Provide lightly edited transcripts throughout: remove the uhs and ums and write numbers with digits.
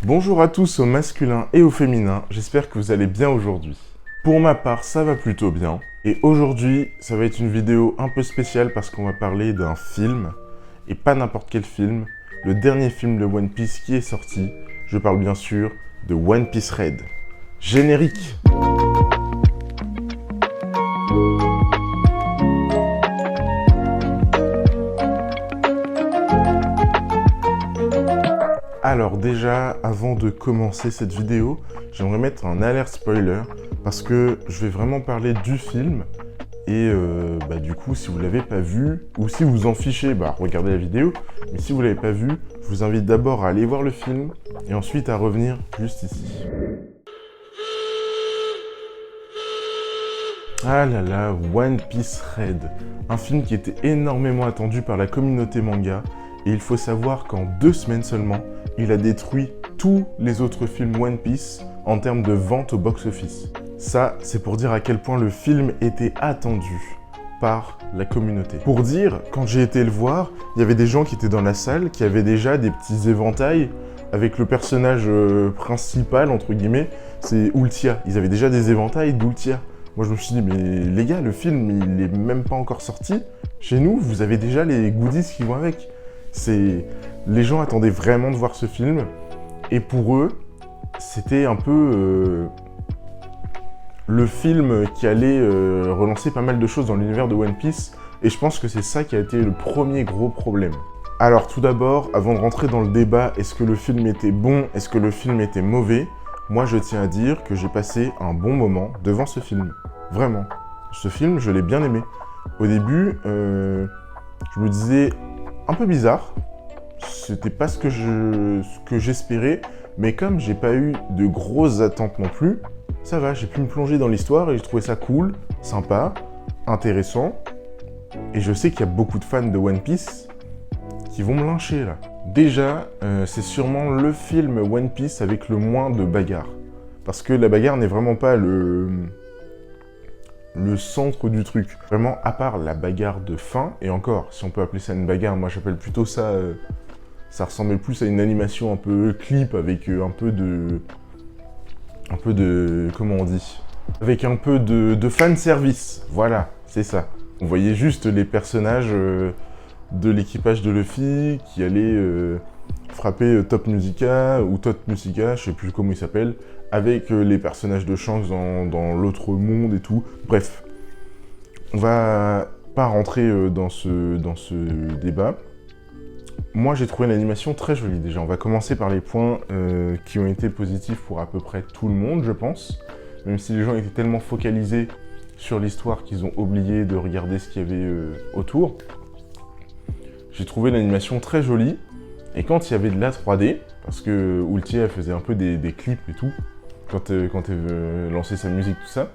Bonjour à tous au masculin et au féminin, j'espère que vous allez bien aujourd'hui. Pour ma part, ça va plutôt bien. Et aujourd'hui, ça va être une vidéo un peu spéciale parce qu'on va parler d'un film, et pas n'importe quel film, le dernier film de One Piece qui est sorti. Je parle bien sûr de One Piece Red. Générique! Alors déjà, avant de commencer cette vidéo, j'aimerais mettre un alerte spoiler parce que je vais vraiment parler du film et du coup, si vous l'avez pas vu ou si vous vous en fichez, regardez la vidéo. Mais si vous l'avez pas vu, je vous invite d'abord à aller voir le film et ensuite à revenir juste ici. Ah là là, One Piece Red, un film qui était énormément attendu par la communauté manga et il faut savoir qu'en 2 semaines seulement, il a détruit tous les autres films One Piece en termes de vente au box-office. Ça, c'est pour dire à quel point le film était attendu par la communauté. Pour dire, quand j'ai été le voir, il y avait des gens qui étaient dans la salle, qui avaient déjà des petits éventails avec le personnage principal, entre guillemets, c'est Ultia. Ils avaient déjà des éventails d'Ultia. Moi, je me suis dit, mais les gars, le film, il est même pas encore sorti. Chez nous, vous avez déjà les goodies qui vont avec. Les gens attendaient vraiment de voir ce film. Et pour eux, c'était un peu le film qui allait relancer pas mal de choses dans l'univers de One Piece. Et je pense que c'est ça qui a été le premier gros problème. Alors tout d'abord, avant de rentrer dans le débat, est-ce que le film était bon, est-ce que le film était mauvais? Moi, je tiens à dire que j'ai passé un bon moment devant ce film. Vraiment. Ce film, je l'ai bien aimé. Au début, je me disais un peu bizarre. C'était pas ce que j'espérais. Mais comme j'ai pas eu de grosses attentes non plus, ça va, j'ai pu me plonger dans l'histoire et j'ai trouvé ça cool, sympa, intéressant. Et je sais qu'il y a beaucoup de fans de One Piece qui vont me lyncher là. Déjà, c'est sûrement le film One Piece avec le moins de bagarres. Parce que la bagarre n'est vraiment pas le centre du truc. Vraiment, à part la bagarre de fin, et encore, si on peut appeler ça une bagarre, moi j'appelle plutôt ça... ça ressemblait plus à une animation un peu clip avec un peu de... comment on dit? Avec un peu de fan service. Voilà, c'est ça. On voyait juste les personnages... de l'équipage de Luffy qui allait frapper Top Musica ou Tot Musica, je sais plus comment il s'appelle, avec les personnages de Shanks dans l'autre monde et tout. Bref, on va pas rentrer dans ce débat. Moi, j'ai trouvé l'animation très jolie déjà. On va commencer par les points qui ont été positifs pour à peu près tout le monde, je pense. Même si les gens étaient tellement focalisés sur l'histoire qu'ils ont oublié de regarder ce qu'il y avait autour. J'ai trouvé l'animation très jolie, et quand il y avait de la 3D, parce que Ultia faisait un peu des clips et tout, quand elle lançait sa musique, tout ça,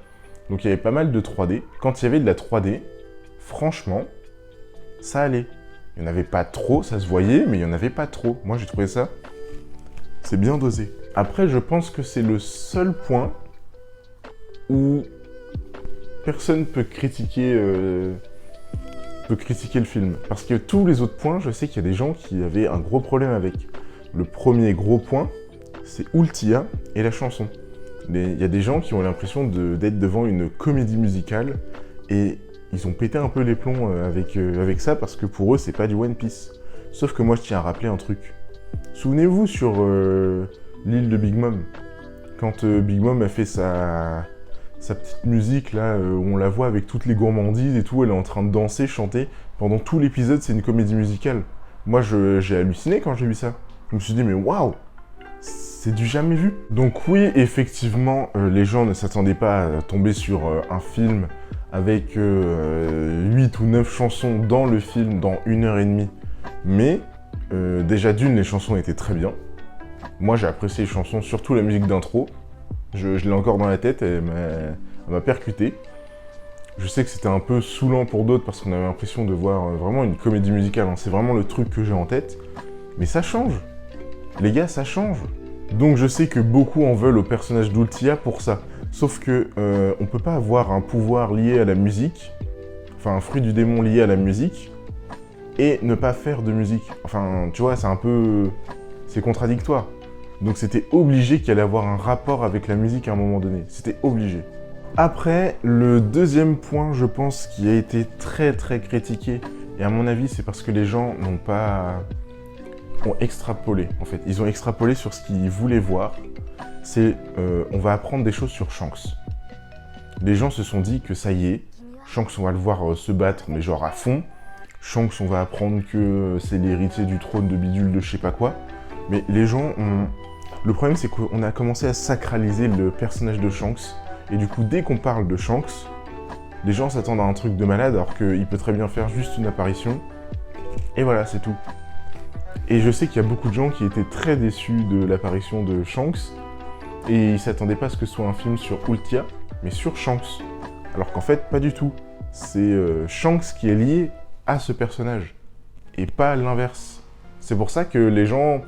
donc il y avait pas mal de 3D. Quand il y avait de la 3D, franchement, ça allait. Il n'y en avait pas trop, ça se voyait, mais il n'y en avait pas trop. Moi j'ai trouvé ça, c'est bien dosé. Après, je pense que c'est le seul point où personne peut critiquer... le film. Parce que tous les autres points, je sais qu'il y a des gens qui avaient un gros problème avec. Le premier gros point, c'est Ultia et la chanson. Il y a des gens qui ont l'impression d'être devant une comédie musicale et ils ont pété un peu les plombs avec ça parce que pour eux, c'est pas du One Piece. Sauf que moi, je tiens à rappeler un truc. Souvenez-vous sur l'île de Big Mom, quand Big Mom a fait sa petite musique là, où on la voit avec toutes les gourmandises et tout, elle est en train de danser, chanter. Pendant tout l'épisode, c'est une comédie musicale. Moi, j'ai halluciné quand j'ai vu ça. Je me suis dit, mais waouh, c'est du jamais vu. Donc oui, effectivement, les gens ne s'attendaient pas à tomber sur un film avec 8 ou 9 chansons dans le film, dans 1h30. Mais, déjà d'une, les chansons étaient très bien. Moi, j'ai apprécié les chansons, surtout la musique d'intro. Je l'ai encore dans la tête, elle m'a percuté. Je sais que c'était un peu saoulant pour d'autres parce qu'on avait l'impression de voir vraiment une comédie musicale. Hein. C'est vraiment le truc que j'ai en tête. Mais ça change. Les gars, ça change. Donc je sais que beaucoup en veulent au personnage d'Ultia pour ça. Sauf que on peut pas avoir un pouvoir lié à la musique, enfin un fruit du démon lié à la musique, et ne pas faire de musique. Enfin, tu vois, c'est un peu... c'est contradictoire. Donc c'était obligé qu'il allait avoir un rapport avec la musique à un moment donné. C'était obligé. Après, le deuxième point, je pense, qui a été très très critiqué, et à mon avis, c'est parce que les gens ont extrapolé, en fait. Ils ont extrapolé sur ce qu'ils voulaient voir. C'est, on va apprendre des choses sur Shanks. Les gens se sont dit que ça y est, Shanks, on va le voir se battre, mais genre à fond. Shanks, on va apprendre que c'est l'héritier du trône de bidule de je sais pas quoi. Mais les gens ont... Le problème, c'est qu'on a commencé à sacraliser le personnage de Shanks. Et du coup, dès qu'on parle de Shanks, les gens s'attendent à un truc de malade, alors qu'il peut très bien faire juste une apparition. Et voilà, c'est tout. Et je sais qu'il y a beaucoup de gens qui étaient très déçus de l'apparition de Shanks. Et ils s'attendaient pas à ce que ce soit un film sur Ultia, mais sur Shanks. Alors qu'en fait, pas du tout. C'est Shanks qui est lié à ce personnage. Et pas l'inverse. C'est pour ça que les gens...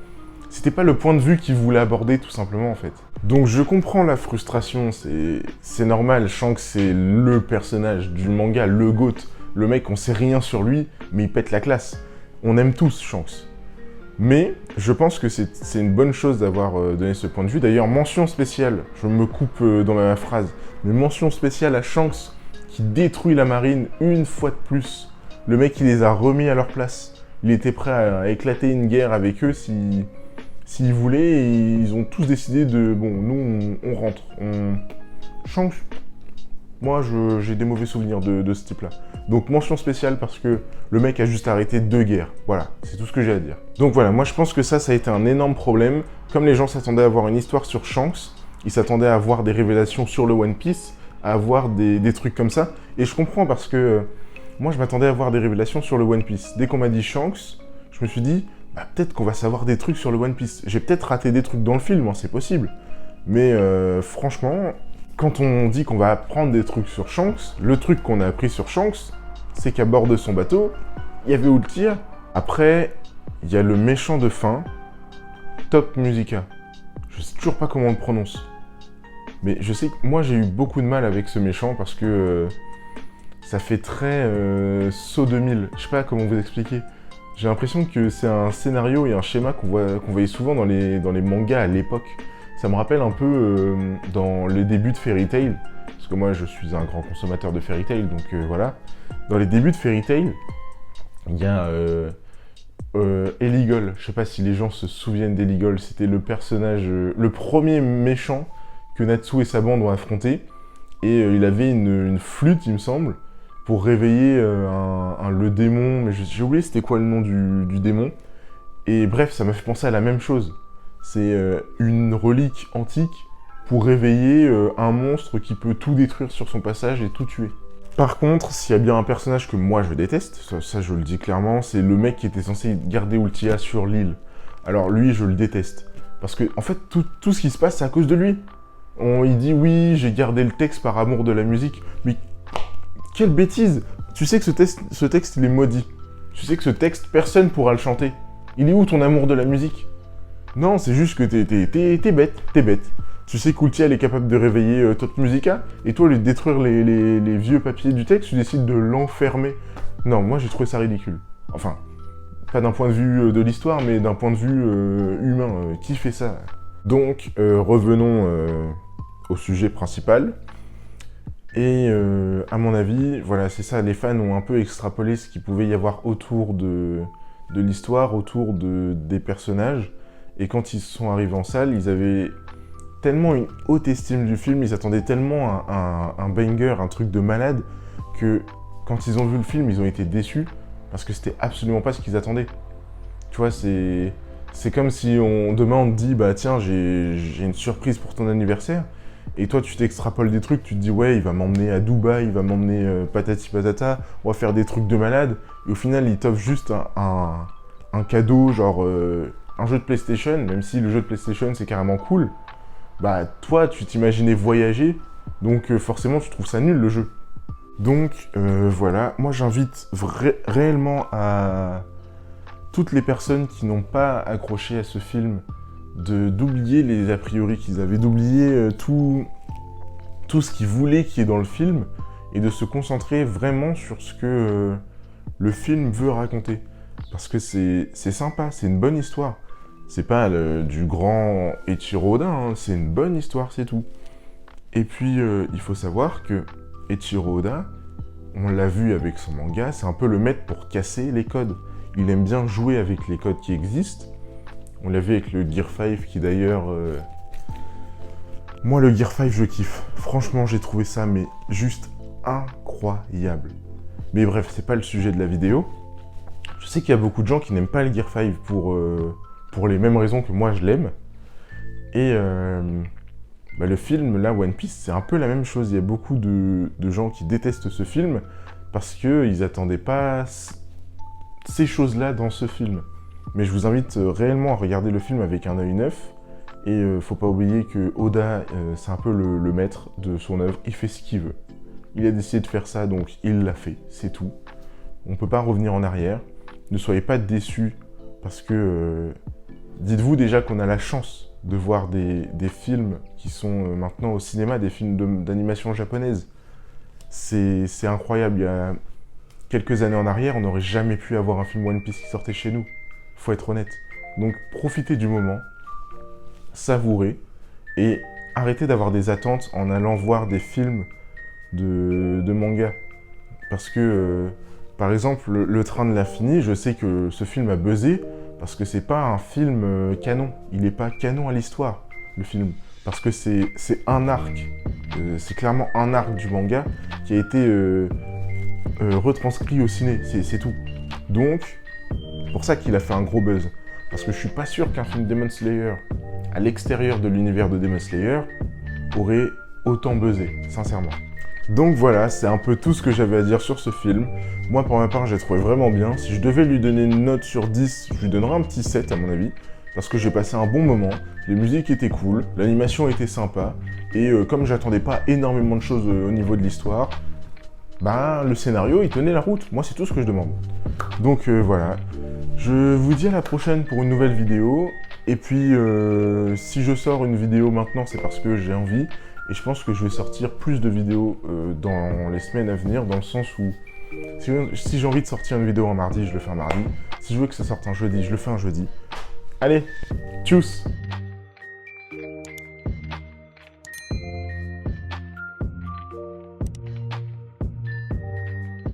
C'était pas le point de vue qu'ils voulaient aborder, tout simplement, en fait. Donc je comprends la frustration, c'est normal. Shanks, c'est le personnage du manga, le GOAT. Le mec, on sait rien sur lui, mais il pète la classe. On aime tous Shanks. Mais je pense que c'est une bonne chose d'avoir donné ce point de vue. D'ailleurs, mention spéciale, je me coupe dans ma phrase, mais mention spéciale à Shanks qui détruit la marine une fois de plus. Le mec, il les a remis à leur place. Il était prêt à éclater une guerre avec eux s'ils voulaient, et ils ont tous décidé de... Bon, nous, on rentre. Shanks, moi, j'ai des mauvais souvenirs de ce type-là. Donc, mention spéciale parce que le mec a juste arrêté 2 guerres. Voilà, c'est tout ce que j'ai à dire. Donc voilà, moi, je pense que ça a été un énorme problème. Comme les gens s'attendaient à avoir une histoire sur Shanks, ils s'attendaient à avoir des révélations sur le One Piece, à avoir des trucs comme ça. Et je comprends parce que moi, je m'attendais à avoir des révélations sur le One Piece. Dès qu'on m'a dit Shanks, je me suis dit... Bah, peut-être qu'on va savoir des trucs sur le One Piece. J'ai peut-être raté des trucs dans le film, hein, c'est possible. Mais franchement, quand on dit qu'on va apprendre des trucs sur Shanks, le truc qu'on a appris sur Shanks, c'est qu'à bord de son bateau, il y avait Ultia. Après, il y a le méchant de fin, Top Musica. Je sais toujours pas comment on le prononce. Mais je sais que moi, j'ai eu beaucoup de mal avec ce méchant parce que ça fait très saut 2000. Je sais pas comment vous expliquer. J'ai l'impression que c'est un scénario et un schéma qu'on voyait souvent dans les mangas à l'époque. Ça me rappelle un peu dans les débuts de Fairy Tail, parce que moi je suis un grand consommateur de Fairy Tail, donc voilà. Dans les débuts de Fairy Tail, il y a Eligol. Je sais pas si les gens se souviennent d'Eligol, c'était le personnage, le premier méchant que Natsu et sa bande ont affronté. Et il avait une flûte, il me semble, pour réveiller le démon, mais j'ai oublié c'était quoi le nom du démon. Et bref, ça m'a fait penser à la même chose. C'est une relique antique pour réveiller un monstre qui peut tout détruire sur son passage et tout tuer. Par contre, s'il y a bien un personnage que moi je déteste, ça je le dis clairement, c'est le mec qui était censé garder Ultia sur l'île. Alors lui, je le déteste. Parce que, en fait, tout ce qui se passe, c'est à cause de lui. Il dit oui, j'ai gardé le texte par amour de la musique, mais... Quelle bêtise! Tu sais que ce texte, il est maudit. Tu sais que ce texte, personne pourra le chanter. Il est où ton amour de la musique? Non, c'est juste que t'es bête. Tu sais qu'Ultia, elle est capable de réveiller Top Musica, et toi, au lieu de détruire les vieux papiers du texte, tu décides de l'enfermer. Non, moi, j'ai trouvé ça ridicule. Enfin, pas d'un point de vue de l'histoire, mais d'un point de vue humain. Qui fait ça? Donc, revenons au sujet principal. Et à mon avis, voilà, c'est ça, les fans ont un peu extrapolé ce qu'il pouvait y avoir autour de l'histoire, autour des personnages. Et quand ils sont arrivés en salle, ils avaient tellement une haute estime du film, ils attendaient tellement un banger, un truc de malade, que quand ils ont vu le film, ils ont été déçus, parce que c'était absolument pas ce qu'ils attendaient. Tu vois, c'est comme si demain on te dit, bah tiens, j'ai une surprise pour ton anniversaire. Et toi, tu t'extrapoles des trucs, tu te dis, ouais, il va m'emmener à Dubaï, il va m'emmener patati patata, on va faire des trucs de malade. Et au final, il t'offre juste un cadeau, genre un jeu de PlayStation, même si le jeu de PlayStation, c'est carrément cool. Bah, toi, tu t'imaginais voyager, donc forcément, tu trouves ça nul, le jeu. Donc, voilà, moi, j'invite réellement à toutes les personnes qui n'ont pas accroché à ce film d'oublier les a priori qu'ils avaient, d'oublier tout ce qu'ils voulaient qu'il y ait dans le film et de se concentrer vraiment sur ce que le film veut raconter. Parce que c'est sympa, c'est une bonne histoire. C'est pas du grand Eiichiro Oda, hein, c'est une bonne histoire, c'est tout. Et puis, il faut savoir que Eiichiro Oda, on l'a vu avec son manga, c'est un peu le maître pour casser les codes. Il aime bien jouer avec les codes qui existent. On l'a vu avec le Gear 5 qui d'ailleurs... Moi, le Gear 5, je kiffe. Franchement, j'ai trouvé ça, mais juste incroyable. Mais bref, c'est pas le sujet de la vidéo. Je sais qu'il y a beaucoup de gens qui n'aiment pas le Gear 5 pour les mêmes raisons que moi je l'aime. Et le film, là, One Piece, c'est un peu la même chose. Il y a beaucoup de gens qui détestent ce film parce qu'ils n'attendaient pas ces choses-là dans ce film. Mais je vous invite réellement à regarder le film avec un œil neuf. Et faut pas oublier que Oda, c'est un peu le maître de son œuvre. Il fait ce qu'il veut. Il a décidé de faire ça, donc il l'a fait. C'est tout. On peut pas revenir en arrière. Ne soyez pas déçus parce que dites-vous déjà qu'on a la chance de voir des films qui sont maintenant au cinéma, des films d'animation japonaise. C'est incroyable. Il y a quelques années en arrière, on n'aurait jamais pu avoir un film One Piece qui sortait chez nous. Faut être honnête. Donc profitez du moment, savourez et arrêtez d'avoir des attentes en allant voir des films de manga. Parce que, par exemple, Le Train de l'Infini, je sais que ce film a buzzé parce que c'est pas un film canon. Il n'est pas canon à l'histoire, le film. Parce que c'est un arc. C'est clairement un arc du manga qui a été retranscrit au ciné. C'est tout. Donc, c'est pour ça qu'il a fait un gros buzz. Parce que je suis pas sûr qu'un film Demon Slayer, à l'extérieur de l'univers de Demon Slayer, aurait autant buzzé, sincèrement. Donc voilà, c'est un peu tout ce que j'avais à dire sur ce film. Moi, pour ma part, j'ai trouvé vraiment bien. Si je devais lui donner une note sur 10, je lui donnerais un petit 7 à mon avis. Parce que j'ai passé un bon moment, les musiques étaient cool, l'animation était sympa. Et comme j'attendais pas énormément de choses au niveau de l'histoire, le scénario, il tenait la route. Moi, c'est tout ce que je demande. Donc voilà. Je vous dis à la prochaine pour une nouvelle vidéo. Et puis, si je sors une vidéo maintenant, c'est parce que j'ai envie. Et je pense que je vais sortir plus de vidéos dans les semaines à venir, dans le sens où si j'ai envie de sortir une vidéo un mardi, je le fais un mardi. Si je veux que ça sorte un jeudi, je le fais un jeudi. Allez, tchuss!